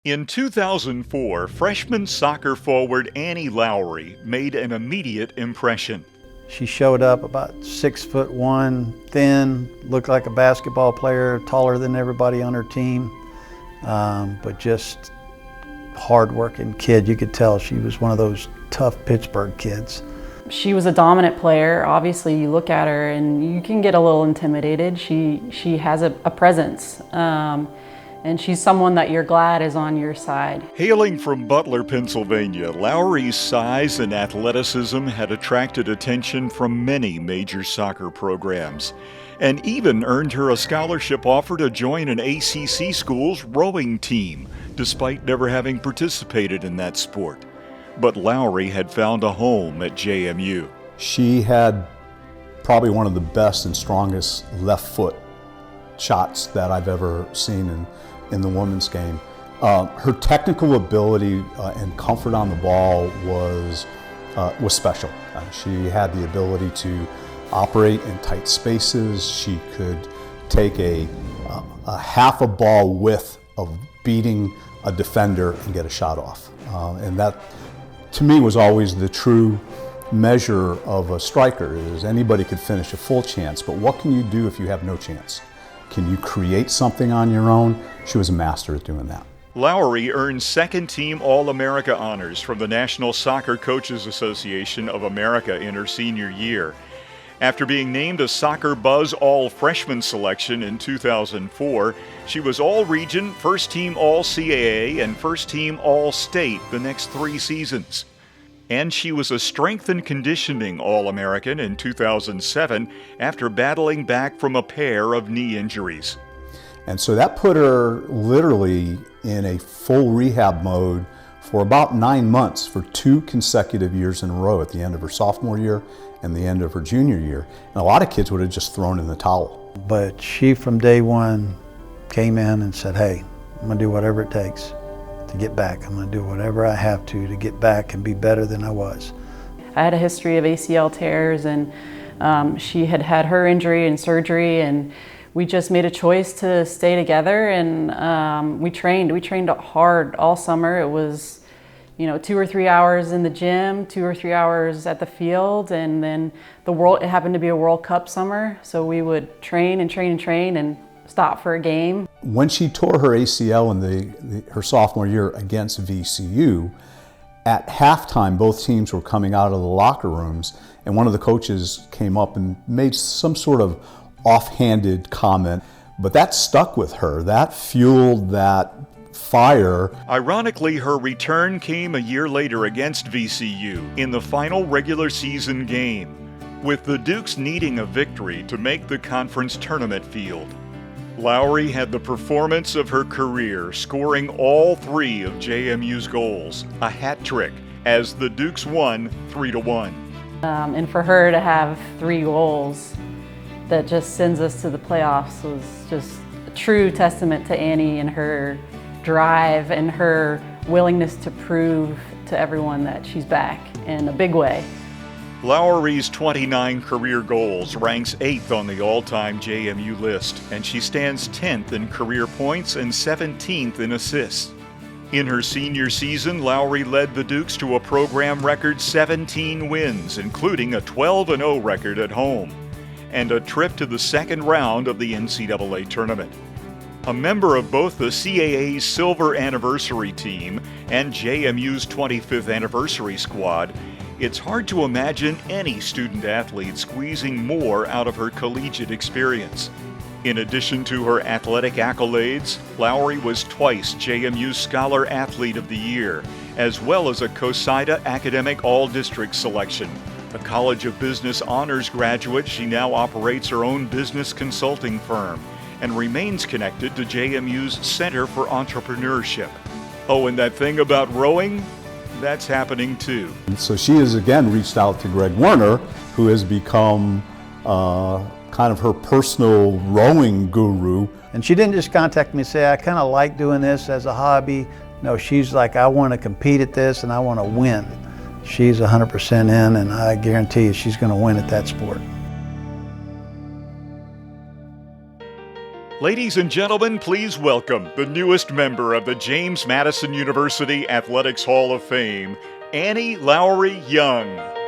In 2004, freshman soccer forward Annie Lowry made an immediate impression. She showed up about 6'1", thin, looked like a basketball player, taller than everybody on her team, but just hard-working kid. You could tell she was one of those tough Pittsburgh kids. She was a dominant player. Obviously, you look at her and you can get a little intimidated. She has a presence. And she's someone that you're glad is on your side. Hailing from Butler, Pennsylvania, Lowry's size and athleticism had attracted attention from many major soccer programs, and even earned her a scholarship offer to join an ACC school's rowing team, despite never having participated in that sport. But Lowry had found a home at JMU. She had probably one of the best and strongest left foot shots that I've ever seen in the women's game. Her technical ability and comfort on the ball was special. She had the ability to operate in tight spaces. She could take a half a ball width of beating a defender and get a shot off. And that, to me, was always the true measure of a striker, is anybody could finish a full chance, but what can you do if you have no chance? Can you create something on your own? She was a master at doing that. Lowry earned second-team All-America honors from the National Soccer Coaches Association of America in her senior year. After being named a Soccer Buzz All-Freshman selection in 2004, she was All-Region, First-Team All-CAA, and First-Team All-State the next 3 seasons. And she was a Strength and Conditioning All-American in 2007 after battling back from a pair of knee injuries. And so that put her literally in a full rehab mode for about 9 months for 2 consecutive years in a row, at the end of her sophomore year and the end of her junior year. And a lot of kids would have just thrown in the towel. But she, from day one, came in and said, hey, I'm gonna do whatever it takes to get back. I'm gonna do whatever I have to get back and be better than I was. I had a history of ACL tears, and she had had her injury and surgery, and we just made a choice to stay together, and we trained hard all summer. It was, 2 or 3 hours in the gym, 2 or 3 hours at the field, and then it happened to be a World Cup summer, so we would train and stop for a game. When she tore her ACL in her sophomore year against VCU, at halftime both teams were coming out of the locker rooms, and one of the coaches came up and made some sort of offhanded comment, but that stuck with her. That fueled that fire. Ironically, her return came a year later against VCU in the final regular season game, with the Dukes needing a victory to make the conference tournament field. Lowry had the performance of her career, scoring all 3 of JMU's goals, a hat trick, as the Dukes won 3-1. And for her to have 3 goals that just sends us to the playoffs was just a true testament to Annie and her drive and her willingness to prove to everyone that she's back in a big way. Lowry's 29 career goals ranks 8th on the all-time JMU list, and she stands 10th in career points and 17th in assists. In her senior season, Lowry led the Dukes to a program record 17 wins, including a 12-0 record at home, and a trip to the second round of the NCAA tournament. A member of both the CAA's Silver Anniversary Team and JMU's 25th Anniversary Squad, it's hard to imagine any student athlete squeezing more out of her collegiate experience. In addition to her athletic accolades, Lowry was twice JMU's Scholar Athlete of the Year, as well as a COSIDA Academic All-District selection. A College of Business honors graduate, she now operates her own business consulting firm and remains connected to JMU's Center for Entrepreneurship. Oh, and that thing about rowing? That's happening too. And so she has again reached out to Greg Werner, who has become kind of her personal rowing guru. And she didn't just contact me and say, I kind of like doing this as a hobby. No, she's like, I want to compete at this and I want to win. She's 100% in, and I guarantee you she's going to win at that sport. Ladies and gentlemen, please welcome the newest member of the James Madison University Athletics Hall of Fame, Annie Lowry Young.